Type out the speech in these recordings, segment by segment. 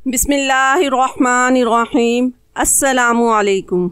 बिस्मिल्लाहिर्रहमानिर्रहीम। अस्सलामुअलैकुम।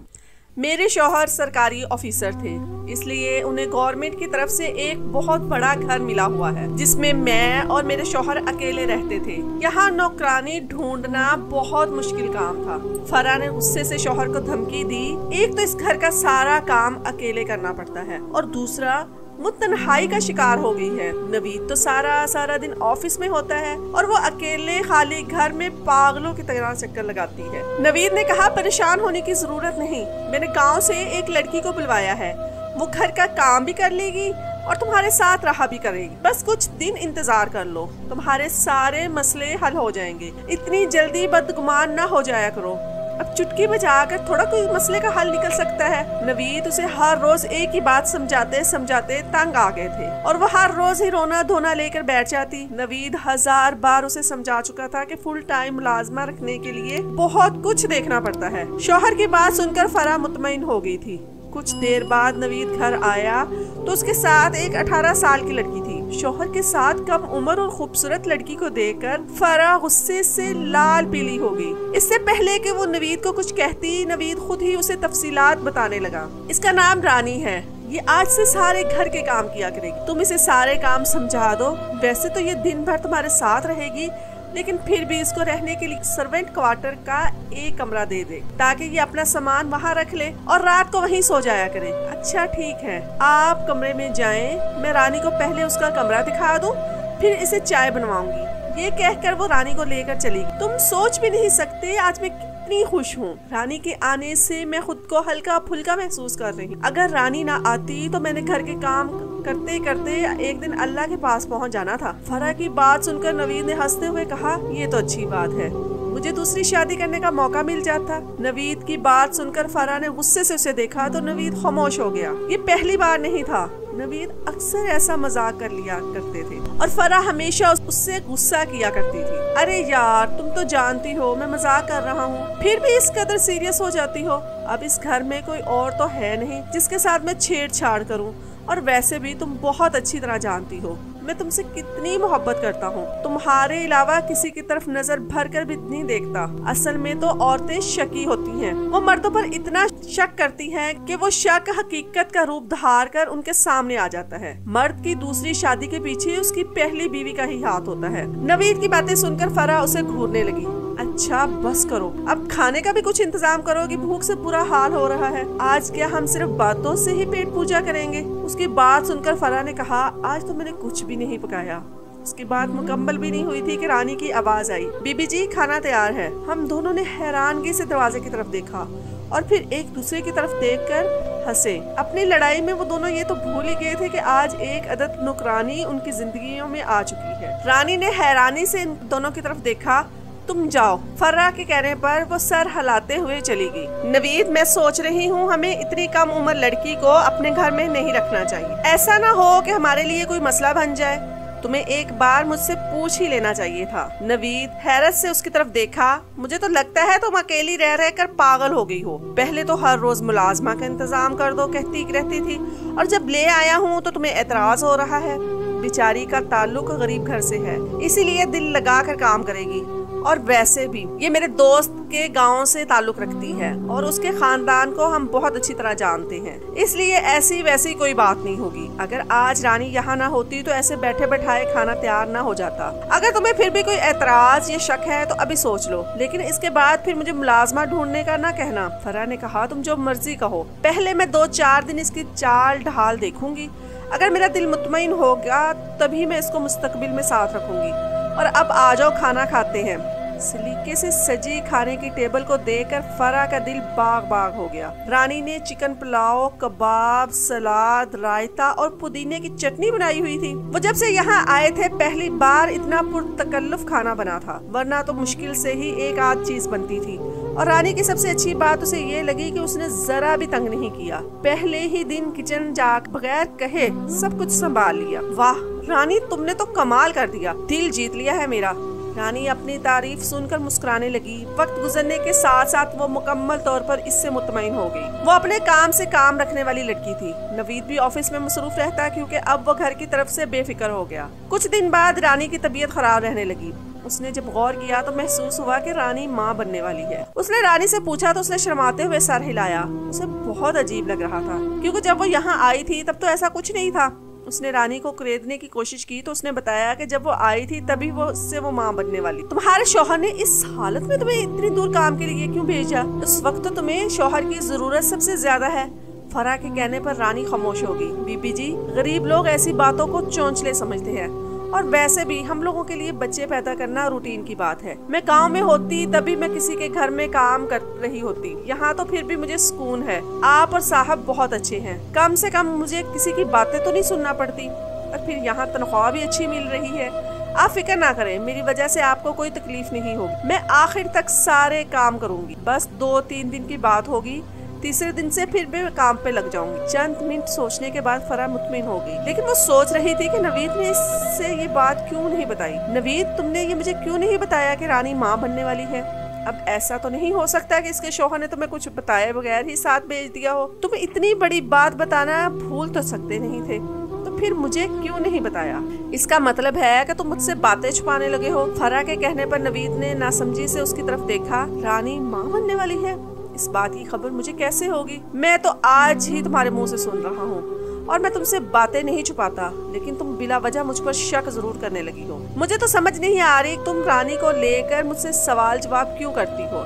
मेरे शौहर सरकारी ऑफिसर थे, इसलिए उन्हें गवर्नमेंट की तरफ से एक बहुत बड़ा घर मिला हुआ है जिसमें मैं और मेरे शौहर अकेले रहते थे। यहाँ नौकरानी ढूंढना बहुत मुश्किल काम था। फरा ने गुस्से से शौहर को धमकी दी, एक तो इस घर का सारा काम अकेले करना पड़ता है और दूसरा वो तन्हाई का शिकार हो गई है। नवीद तो सारा दिन ऑफिस में होता है और वो अकेले खाली घर में पागलों की तरह चक्कर लगाती है। नवीद ने कहा, परेशान होने की जरूरत नहीं, मैंने गांव से एक लड़की को बुलवाया है, वो घर का काम भी कर लेगी और तुम्हारे साथ रहा भी करेगी। बस कुछ दिन इंतजार कर लो, तुम्हारे सारे मसले हल हो जाएंगे। इतनी जल्दी बदगुमान ना हो जाया करो, अब चुटकी बजाकर थोड़ा कोई मसले का हल निकल सकता है। नवीद उसे हर रोज एक ही बात समझाते समझाते तंग आ गए थे और वो हर रोज ही रोना धोना लेकर बैठ जाती। नवीद 1000 बार उसे समझा चुका था कि फुल टाइम मुलाजमा रखने के लिए बहुत कुछ देखना पड़ता है। शौहर की बात सुनकर फरा मुतमईन हो गई थी। कुछ देर बाद नवीद घर आया तो उसके साथ एक 18 साल की लड़की थी। शौहर के साथ कम उम्र और खूबसूरत लड़की को देखकर फरा गुस्से से लाल पीली हो गई। इससे पहले कि वो नवीद को कुछ कहती, नवीद खुद ही उसे तफसीलात बताने लगा। इसका नाम रानी है, ये आज से सारे घर के काम किया करेगी, तुम इसे सारे काम समझा दो। वैसे तो ये दिन भर तुम्हारे साथ रहेगी, लेकिन फिर भी इसको रहने के लिए सर्वेंट क्वार्टर का एक कमरा दे दे ताकि ये अपना सामान वहाँ रख ले और रात को वहीं सो जाया करे। अच्छा ठीक है, आप कमरे में जाएं, मैं रानी को पहले उसका कमरा दिखा दूं, फिर इसे चाय बनवाऊंगी। ये कहकर वो रानी को लेकर चली गई। तुम सोच भी नहीं सकते आज मैं कितनी खुश हूँ। रानी के आने से मैं खुद को हल्का फुल्का महसूस कर रही हूँ। अगर रानी ना आती तो मैंने घर के काम करते करते एक दिन अल्लाह के पास पहुँच जाना था। फरा की बात सुनकर नवीद ने हंसते हुए कहा, ये तो अच्छी बात है, मुझे दूसरी शादी करने का मौका मिल जाता। नवीद की बात सुनकर फरा ने गुस्से से उसे देखा तो नवीद खामोश हो गया। ये पहली बार नहीं था, नवीद अक्सर ऐसा मजाक कर लिया करते थे और फरा हमेशा उससे गुस्सा किया करती थी। अरे यार, तुम तो जानती हो मैं मजाक कर रहा हूँ, फिर भी इस कदर सीरियस हो जाती हो। अब इस घर में कोई और तो है नहीं जिसके साथ मैं छेड़छाड़ करूँ, और वैसे भी तुम बहुत अच्छी तरह जानती हो मैं तुमसे कितनी मोहब्बत करता हूँ। तुम्हारे अलावा किसी की तरफ नजर भर कर भी नहीं देखता। असल में तो औरतें शकी होती हैं, वो मर्दों पर इतना शक करती हैं कि वो शक हकीकत का रूप धार कर उनके सामने आ जाता है। मर्द की दूसरी शादी के पीछे उसकी पहली बीवी का ही हाथ होता है। नवीद की बातें सुनकर फरा उसे घूरने लगी। अच्छा बस करो, अब खाने का भी कुछ इंतजाम करो कि भूख से बुरा हाल हो रहा है। आज क्या हम सिर्फ बातों से ही पेट पूजा करेंगे? उसकी बात सुनकर फरा ने कहा, आज तो मैंने कुछ भी नहीं पकाया। उसकी बात मुकम्मल भी नहीं हुई थी कि रानी की आवाज आई, बीबी जी खाना तैयार है। हम दोनों ने हैरानगी से दरवाजे की तरफ देखा और फिर एक दूसरे की तरफ देखकर हंसे। अपनी लड़ाई में वो दोनों ये तो भूल ही गए थे कि आज एक अदद नौकरानी उनकी जिंदगियों में आ चुकी है। रानी ने हैरानी से इन दोनों की तरफ देखा। तुम जाओ, फर्रा के कहने पर वो सर हिलाते हुए चली गई। नवीद, मैं सोच रही हूँ हमें इतनी कम उम्र लड़की को अपने घर में नहीं रखना चाहिए। ऐसा ना हो कि हमारे लिए कोई मसला बन जाए। तुम्हें एक बार मुझसे पूछ ही लेना चाहिए था। नवीद हैरत से उसकी तरफ देखा। मुझे तो लगता है तुम अकेली रह रहकर पागल हो गई हो। पहले तो हर रोज मुलाजमा का इंतजाम कर दो कहती रहती थी, और जब ले आया हूँ तो तुम्हें एतराज हो रहा है। बेचारी का ताल्लुक गरीब घर से है, इसीलिए दिल लगा कर काम करेगी। और वैसे भी ये मेरे दोस्त के गांव से ताल्लुक रखती है और उसके खानदान को हम बहुत अच्छी तरह जानते हैं, इसलिए ऐसी वैसी कोई बात नहीं होगी। अगर आज रानी यहाँ ना होती तो ऐसे बैठे बैठाए खाना तैयार ना हो जाता। अगर तुम्हें फिर भी कोई एतराज या शक है तो अभी सोच लो, लेकिन इसके बाद फिर मुझे मुलाजमा ढूंढने का ना कहना। फरा ने कहा, तुम जो मर्जी कहो, पहले मैं 2-4 दिन इसकी चाल ढाल देखूंगी। अगर मेरा दिल मुतमईन हो गया तभी मैं इसको मुस्तकबिल में साथ रखूंगी। और अब आ जाओ, खाना खाते हैं। सलीके से सजी खाने की टेबल को देखकर फरा का दिल बाग बाग हो गया। रानी ने चिकन पुलाव, कबाब, सलाद, रायता और पुदीने की चटनी बनाई हुई थी। वो जब से यहाँ आए थे पहली बार इतना पुरतकल्लुफ खाना बना था, वरना तो मुश्किल से ही एक आध चीज बनती थी। और रानी की सबसे अच्छी बात उसे ये लगी कि उसने जरा भी तंग नहीं किया। पहले ही दिन किचन जाकर बगैर कहे सब कुछ संभाल लिया। वाह रानी, तुमने तो कमाल कर दिया, दिल जीत लिया है मेरा। रानी अपनी तारीफ सुनकर मुस्कुराने लगी। वक्त गुजरने के साथ साथ वो मुकम्मल तौर पर इससे मुतमईन हो गई। वो अपने काम से काम रखने वाली लड़की थी। नवीद भी ऑफिस में मसरूफ रहता क्योंकि अब वो घर की तरफ से बेफिक्र हो गया। कुछ दिन बाद रानी की तबीयत खराब रहने लगी। उसने जब गौर किया तो महसूस हुआ कि रानी माँ बनने वाली है। उसने रानी से पूछा तो उसने शर्माते हुए सर हिलाया। उसे बहुत अजीब लग रहा था क्योंकि जब वो यहाँ आई थी तब तो ऐसा कुछ नहीं था। उसने रानी को खरीदने की कोशिश की तो उसने बताया कि जब वो आई थी तभी वो माँ बनने वाली। तुम्हारे शौहर ने इस हालत में तुम्हें इतनी दूर काम के लिए क्यों भेजा? उस वक्त तो तुम्हें शौहर की जरूरत सबसे ज्यादा है। फरा के कहने पर रानी खामोश हो गई। बीबी जी, गरीब लोग ऐसी बातों को चौंचले समझते हैं और वैसे भी हम लोगों के लिए बच्चे पैदा करना रूटीन की बात है। मैं गांव में होती तभी मैं किसी के घर में काम कर रही होती। यहाँ तो फिर भी मुझे सुकून है। आप और साहब बहुत अच्छे हैं, कम से कम मुझे किसी की बातें तो नहीं सुनना पड़ती। और फिर यहाँ तनख्वाह भी अच्छी मिल रही है। आप फिक्र ना करें, मेरी वजह से आपको कोई तकलीफ नहीं होगी। मैं आखिर तक सारे काम करूँगी। बस 2-3 दिन की बात होगी, तीसरे दिन से फिर मैं काम पे लग जाऊंगी। चंद मिनट सोचने के बाद फरा मुतमिन हो गई, लेकिन वो सोच रही थी कि नवीद ने इससे ये बात क्यों नहीं बताई। नवीद, तुमने ये मुझे क्यों नहीं बताया कि रानी माँ बनने वाली है? अब ऐसा तो नहीं हो सकता कि इसके शौहर ने तुम्हें कुछ बताए बगैर ही साथ भेज दिया हो। तुम इतनी बड़ी बात बताना भूल तो सकते नहीं थे, तो फिर मुझे क्यों नहीं बताया? इसका मतलब है कि तुम मुझसे बातें छुपाने लगे हो। फरा के कहने पर नवीद ने नासमझी से उसकी तरफ देखा। रानी माँ बनने वाली है, इस बात की खबर मुझे कैसे होगी? मैं तो आज ही तुम्हारे मुंह से सुन रहा हूँ और मैं तुमसे बातें नहीं छुपाता, लेकिन तुम बिला वजह मुझ पर शक जरूर करने लगी हो। मुझे तो समझ नहीं आ रही तुम रानी को लेकर मुझसे सवाल जवाब क्यों करती हो।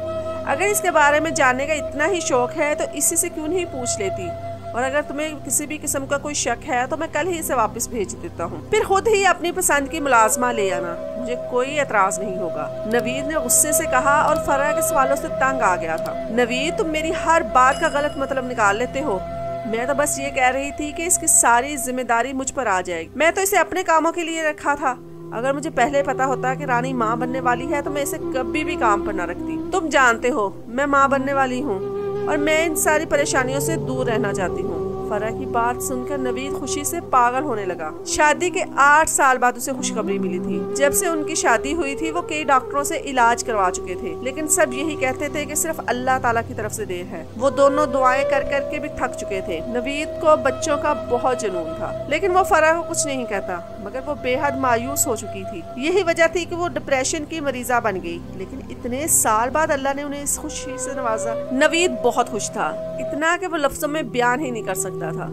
अगर इसके बारे में जानने का इतना ही शौक है तो इसी से क्यों नहीं पूछ लेती? और अगर तुम्हें किसी भी किस्म का कोई शक है तो मैं कल ही इसे वापस भेज देता हूँ। फिर खुद ही अपनी पसंद की मुलाजमा ले आना, मुझे कोई एतराज नहीं होगा। नवीद ने गुस्से से कहा और फरा के सवालों से तंग आ गया था। नवीद, तुम मेरी हर बात का गलत मतलब निकाल लेते हो। मैं तो बस ये कह रही थी कि इसकी सारी जिम्मेदारी मुझ पर आ जाएगी। मैं तो इसे अपने कामों के लिए रखा था। अगर मुझे पहले पता होता कि रानी माँ बनने वाली है तो मैं इसे कभी भी काम पर न रखती। तुम जानते हो मैं माँ बनने वाली हूँ और मैं इन सारी परेशानियों से दूर रहना चाहती हूँ। फरा की बात सुनकर नवीद खुशी से पागल होने लगा। शादी के 8 साल बाद उसे खुशखबरी मिली थी। जब से उनकी शादी हुई थी वो कई डॉक्टरों से इलाज करवा चुके थे, लेकिन सब यही कहते थे कि सिर्फ अल्लाह ताला की तरफ से देर है। वो दोनों दुआएं कर कर के भी थक चुके थे। नवीद को बच्चों का बहुत जुनून था, लेकिन वो फरा को कुछ नहीं कहता, मगर वो बेहद मायूस हो चुकी थी। यही वजह थी कि वो डिप्रेशन की मरीजा बन गई, लेकिन इतने साल बाद अल्लाह ने उन्हें इस खुशी से नवाजा। नवीद बहुत खुश था, इतना कि वो लफ्जों में बयान ही नहीं कर सकता था।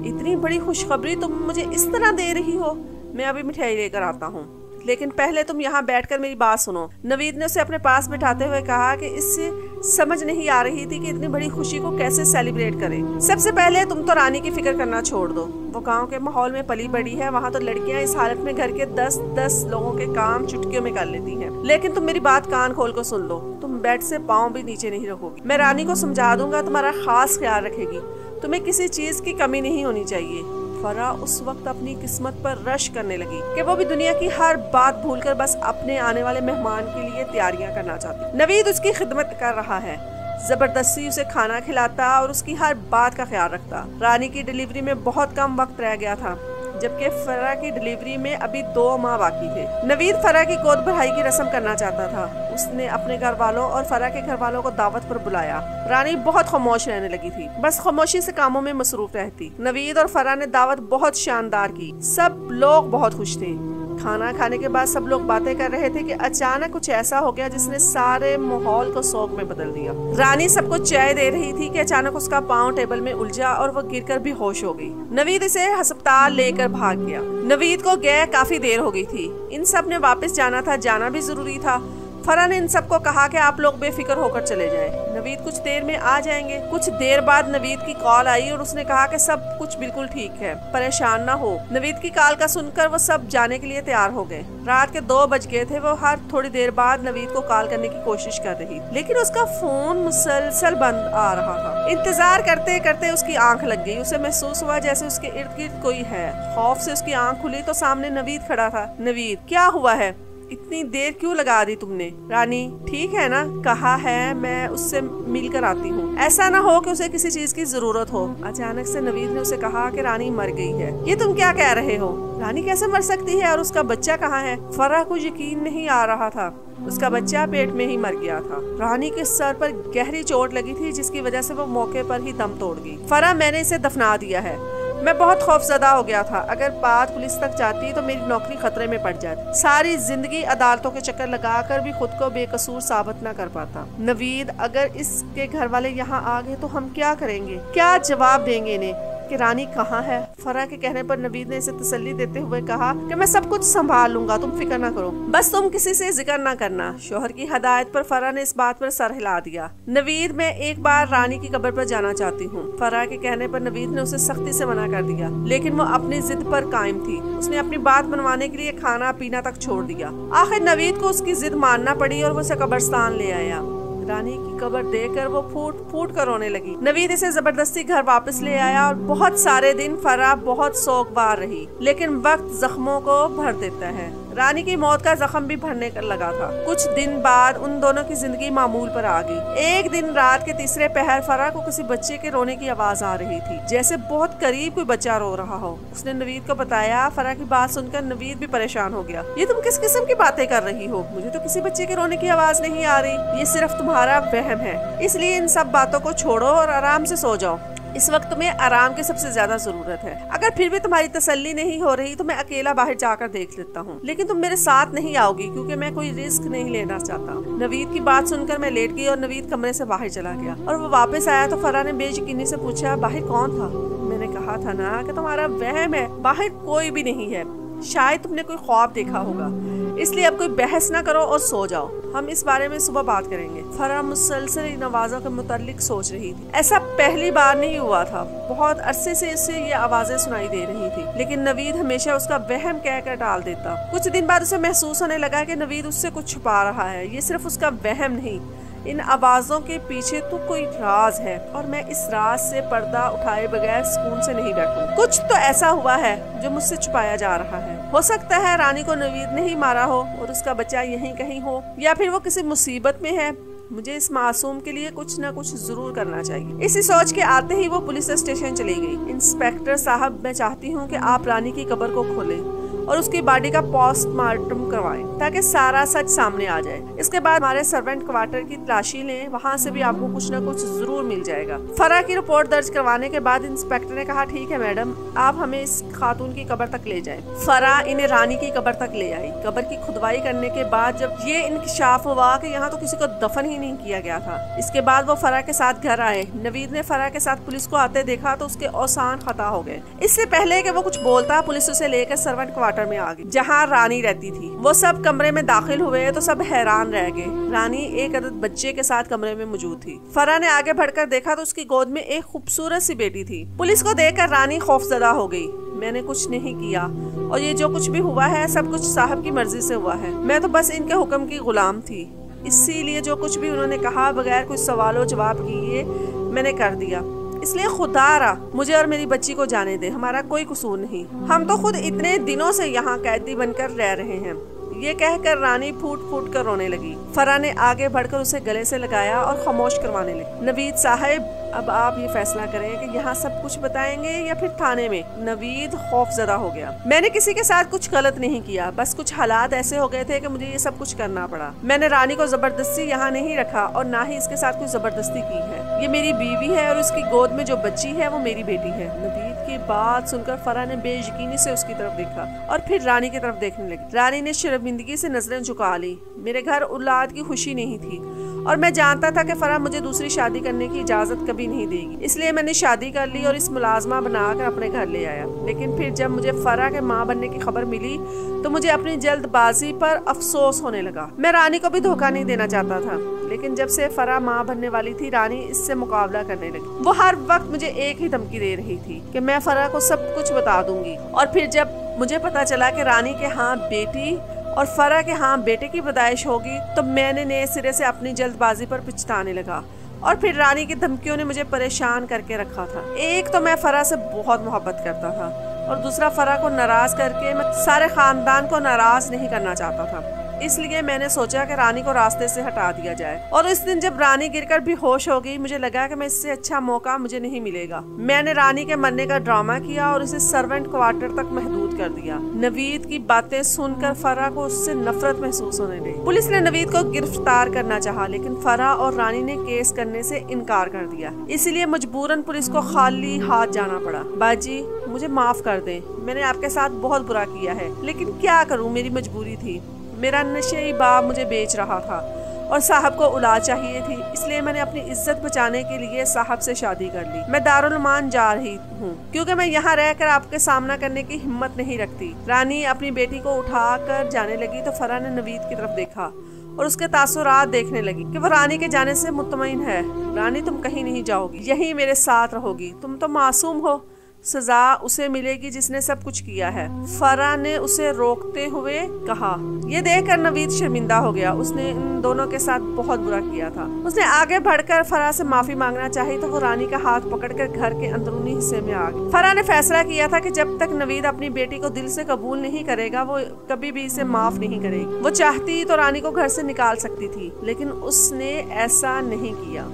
इतनी बड़ी खुशखबरी तुम मुझे इस तरह दे रही हो? मैं अभी मिठाई लेकर आता हूँ, लेकिन पहले तुम यहाँ बैठकर मेरी बात सुनो। नवीद ने उसे अपने पास बिठाते हुए कहा कि इससे समझ नहीं आ रही थी कि इतनी बड़ी खुशी को कैसे सेलिब्रेट करें। सबसे पहले तुम तो रानी की फिक्र करना छोड़ दो। वो गांव के माहौल में पली बड़ी है, वहाँ तो लड़कियाँ इस हालत में घर के 10-10 लोगों के काम चुटकियों में कर लेती हैं। लेकिन तुम मेरी बात कान खोल कर सुन लो। तुम बेड से पाँव भी नीचे नहीं रखोगी। मैं रानी को समझा दूंगा, तुम्हारा खास ख्याल रखेगी। तुम्हें किसी चीज की कमी नहीं होनी चाहिए। फरा उस वक्त अपनी किस्मत पर रश करने लगी कि वो भी दुनिया की हर बात भूलकर बस अपने आने वाले मेहमान के लिए तैयारियां करना चाहती। नवीद उसकी खिदमत कर रहा है, जबरदस्ती उसे खाना खिलाता और उसकी हर बात का ख्याल रखता। रानी की डिलीवरी में बहुत कम वक्त रह गया था, जबकि फरा की डिलीवरी में अभी 2 माह बाकी थे। नवीद फरा की गोद भराई की रस्म करना चाहता था। उसने अपने घर वालों और फरा के घर वालों को दावत पर बुलाया। रानी बहुत खामोश रहने लगी थी, बस खामोशी से कामों में मसरूफ रहती। नवीद और फरा ने दावत बहुत शानदार की। सब लोग बहुत खुश थे। खाना खाने के बाद सब लोग बातें कर रहे थे कि अचानक कुछ ऐसा हो गया जिसने सारे माहौल को शौक में बदल दिया। रानी सबको चाय दे रही थी कि अचानक उसका पांव टेबल में उलझा और वो गिरकर बेहोश हो गई। नवीद इसे अस्पताल लेकर भाग गया। नवीद को गए काफी देर हो गई थी। इन सब ने वापस जाना था, जाना भी जरूरी था। फरा ने इन सबको कहा कि आप लोग बेफिक्र होकर चले जाएं। नवीद कुछ देर में आ जाएंगे। कुछ देर बाद नवीद की कॉल आई और उसने कहा कि सब कुछ बिल्कुल ठीक है, परेशान ना हो। नवीद की कॉल का सुनकर वो सब जाने के लिए तैयार हो गए। रात के 2 बज गए थे। वो हर थोड़ी देर बाद नवीद को कॉल करने की कोशिश कर रही, लेकिन उसका फोन मुसलसल बंद आ रहा था। इंतजार करते करते उसकी आंख लग गई। उसे महसूस हुआ जैसे उसके इर्द गिर्द कोई है। खौफ से उसकी आंख खुली तो सामने नवीद खड़ा था। नवीद, क्या हुआ है? इतनी देर क्यों लगा दी तुमने? रानी ठीक है ना? कहा है मैं उससे मिलकर आती हूँ। ऐसा ना हो कि उसे किसी चीज की जरूरत हो। अचानक से नवीद ने उसे कहा कि रानी मर गई है। ये तुम क्या कह रहे हो? रानी कैसे मर सकती है और उसका बच्चा कहाँ है? फरा को यकीन नहीं आ रहा था। उसका बच्चा पेट में ही मर गया था। रानी के सर पर गहरी चोट लगी थी जिसकी वजह से वो मौके पर ही दम तोड़ गई। फरा, मैंने इसे दफना दिया है। मैं बहुत खौफजदा हो गया था। अगर बात पुलिस तक जाती तो मेरी नौकरी खतरे में पड़ जाती। सारी जिंदगी अदालतों के चक्कर लगाकर भी खुद को बेकसूर साबित न कर पाता। नवीद, अगर इसके घर वाले यहाँ आ गए तो हम क्या करेंगे? क्या जवाब देंगे इन्हें कि रानी कहाँ है? फरा के कहने पर नवीद ने इसे तसल्ली देते हुए कहा कि मैं सब कुछ संभाल लूंगा, तुम फिक्र ना करो, बस तुम किसी से जिक्र ना करना। शोहर की हदायत पर फरा ने इस बात पर सर हिला दिया। नवीद, मैं एक बार रानी की कब्र पर जाना चाहती हूँ। फरा के कहने पर नवीद ने उसे सख्ती से मना कर दिया, लेकिन वो अपनी जिद पर कायम थी। उसने अपनी बात मनवाने के लिए खाना पीना तक छोड़ दिया। आखिर नवीद को उसकी जिद मानना पड़ी और वो उसे कब्रिस्तान ले आया। रानी की कब्र देखकर वो फूट फूट कर रोने लगी। नवीद इसे जबरदस्ती घर वापस ले आया और बहुत सारे दिन फरा बहुत सोगवार रही, लेकिन वक्त जख्मों को भर देता है। रानी की मौत का जख्म भी भरने कर लगा था। कुछ दिन बाद उन दोनों की जिंदगी मामूल पर आ गई। एक दिन रात के तीसरे पहर फरा को किसी बच्चे के रोने की आवाज आ रही थी, जैसे बहुत करीब कोई बच्चा रो रहा हो। उसने नवीद को बताया। फरा की बात सुनकर नवीद भी परेशान हो गया। ये तुम किस किस्म की बातें कर रही हो? मुझे तो किसी बच्चे के रोने की आवाज नहीं आ रही। ये सिर्फ तुम्हारा वहम है, इसलिए इन सब बातों को छोड़ो और आराम से सो जाओ। इस वक्त तुम्हें आराम की सबसे ज्यादा जरूरत है। अगर फिर भी तुम्हारी तसल्ली नहीं हो रही तो मैं अकेला बाहर जाकर देख लेता हूँ, लेकिन तुम मेरे साथ नहीं आओगी क्योंकि मैं कोई रिस्क नहीं लेना चाहता। नवीद की बात सुनकर मैं लेट गई और नवीद कमरे से बाहर चला गया और वो वापस आया तो फरा ने बेयकीनी से पूछा, बाहर कौन था? मैंने कहा था ना कि तुम्हारा वहम है, बाहर कोई भी नहीं है। शायद तुमने कोई ख्वाब देखा होगा, इसलिए अब कोई बहस ना करो और सो जाओ। हम इस बारे में सुबह बात करेंगे। फरा मुसलसल इन आवाज़ों के मुतालिक सोच रही थी। ऐसा पहली बार नहीं हुआ था। बहुत अरसे से इससे ये आवाजें सुनाई दे रही थी, लेकिन नवीद हमेशा उसका वहम कहकर टाल देता। कुछ दिन बाद उसे महसूस होने लगा कि नवीद उससे कुछ छुपा रहा है। ये सिर्फ उसका वहम नहीं, इन आवाजों के पीछे तो कोई राज है और मैं इस राज से पर्दा उठाए बगैर सुकून से नहीं बैठूं। कुछ तो ऐसा हुआ है जो मुझसे छुपाया जा रहा है। हो सकता है रानी को नवीद ने ही मारा हो और उसका बच्चा यहीं कहीं हो, या फिर वो किसी मुसीबत में है। मुझे इस मासूम के लिए कुछ न कुछ जरूर करना चाहिए। इसी सोच के आते ही वो पुलिस स्टेशन चली गई। इंस्पेक्टर साहब, मैं चाहती हूँ कि आप रानी की कब्र को खोलें और उसकी बॉडी का पोस्टमार्टम करवाएं ताकि सारा सच सामने आ जाए। इसके बाद हमारे सर्वेंट क्वार्टर की तलाशी लें, वहाँ से भी आपको कुछ न कुछ जरूर मिल जाएगा। फरा की रिपोर्ट दर्ज करवाने के बाद इंस्पेक्टर ने कहा, ठीक है मैडम, आप हमें इस खातून की कब्र तक ले जाएं। फरा इन्हें रानी की कब्र तक ले आई। कब्र की खुदवाई करने के बाद जब ये इंकशाफ हुआ कि यहाँ तो किसी को दफन ही नहीं किया गया था। इसके बाद वो फरा के साथ घर आए। नवीद ने फरा के साथ पुलिस को आते देखा तो उसके औसान खता हो गए। इससे पहले कि वो कुछ बोलता, पुलिस उसे लेकर सर्वेंट क्वार्टर में आ गई जहाँ रानी रहती थी। वो सब कमरे में दाखिल हुए तो सब हैरान रह गए। रानी एक अदद बच्चे के साथ कमरे में मौजूद थी। फरा ने आगे बढ़कर देखा तो उसकी गोद में एक खूबसूरत सी बेटी थी। पुलिस को देखकर रानी खौफजदा हो गई। मैंने कुछ नहीं किया और ये जो कुछ भी हुआ है सब कुछ साहब की मर्जी से हुआ है। मैं तो बस इनके हुक्म की गुलाम थी, इसीलिए जो कुछ भी उन्होंने कहा बगैर कुछ सवालों जवाब किए मैंने कर दिया। इसलिए खुदारा मुझे और मेरी बच्ची को जाने दे, हमारा कोई कसूर नहीं। हम तो खुद इतने दिनों से यहाँ कैदी बनकर रह रहे हैं। ये कहकर रानी फूट फूट कर रोने लगी। फरा ने आगे बढ़कर उसे गले से लगाया और खामोश करवाने लगी। नवीद साहब, अब आप ये फैसला करें कि यहाँ सब कुछ बताएंगे या फिर थाने में। नवीद खौफजदा हो गया। मैंने किसी के साथ कुछ गलत नहीं किया, बस कुछ हालात ऐसे हो गए थे कि मुझे ये सब कुछ करना पड़ा। मैंने रानी को जबरदस्ती यहाँ नहीं रखा और ना ही इसके साथ कुछ जबरदस्ती की है। ये मेरी बीवी है और उसकी गोद में जो बच्ची है वो मेरी बेटी है। नवीद की बात सुनकर फरा ने बेयकीनी से उसकी तरफ देखा और फिर रानी की तरफ देखने लगी। रानी ने शर्मिंदगी से नजरें झुका ली। मेरे घर औलाद की खुशी नहीं थी और मैं जानता था कि फरा मुझे दूसरी शादी करने की इजाजत कभी नहीं देगी, इसलिए मैंने शादी कर ली और इस मुलाजमा बनाकर अपने घर ले आया। लेकिन फिर जब मुझे फरा के माँ बनने की खबर मिली तो मुझे अपनी जल्दबाजी पर अफसोस होने लगा। मैं रानी को भी धोखा नहीं देना चाहता था, लेकिन जब से फरा माँ बनने वाली थी रानी इससे मुकाबला करने लगी। वो हर वक्त मुझे एक ही धमकी दे रही थी कि मैं फरा को सब कुछ बता दूंगी। और फिर जब मुझे पता चला कि रानी के हाँ बेटी और फरा के हाँ बेटे की पैदाइश होगी तो मैंने नए सिरे से अपनी जल्दबाजी पर पछताने लगा। और फिर रानी की धमकियों ने मुझे परेशान करके रखा था। एक तो मैं फरा से बहुत मोहब्बत करता था और दूसरा फरा को नाराज करके मैं सारे खानदान को नाराज नहीं करना चाहता था। इसलिए मैंने सोचा कि रानी को रास्ते से हटा दिया जाए। और इस दिन जब रानी गिरकर बेहोश हो गई, मुझे लगा कि मैं इससे अच्छा मौका मुझे नहीं मिलेगा। मैंने रानी के मरने का ड्रामा किया और उसे सर्वेंट क्वार्टर तक महदूद कर दिया। नवीद की बातें सुनकर फरा को उससे नफरत महसूस होने लगी। पुलिस ने नवीद को गिरफ्तार करना चाहा, लेकिन फरा और रानी ने केस करने से इनकार कर दिया। इसलिए मजबूरन पुलिस को खाली हाथ जाना पड़ा। बाजी, मुझे माफ कर दें, मैंने आपके साथ बहुत बुरा किया है, लेकिन क्या करूं, मेरी मजबूरी थी। मेरा नशेई बाप मुझे बेच रहा था और साहब को औलाद चाहिए थी, इसलिए मैंने अपनी इज्जत बचाने के लिए साहब से शादी कर ली। मैं दारुल मान जा रही हूँ क्योंकि मैं यहाँ रहकर आपके सामना करने की हिम्मत नहीं रखती। रानी अपनी बेटी को उठाकर जाने लगी तो फरा ने नवीद की तरफ देखा और उसके तासुरात देखने लगी कि वो रानी के जाने से मुतमईन है। रानी, तुम कहीं नहीं जाओगी, यहीं मेरे साथ रहोगी। तुम तो मासूम हो, सजा उसे मिलेगी जिसने सब कुछ किया है। फरा ने उसे रोकते हुए कहा। ये देखकर नवीद शर्मिंदा हो गया। उसने इन दोनों के साथ बहुत बुरा किया था। उसने आगे बढ़कर फरा से माफी मांगना चाही तो वो रानी का हाथ पकड़कर घर के अंदरूनी हिस्से में आ गई। फरा ने फैसला किया था कि जब तक नवीद अपनी बेटी को दिल से कबूल नहीं करेगा, वो कभी भी इसे माफ नहीं करेगी। वो चाहती तो रानी को घर से निकाल सकती थी, लेकिन उसने ऐसा नहीं किया।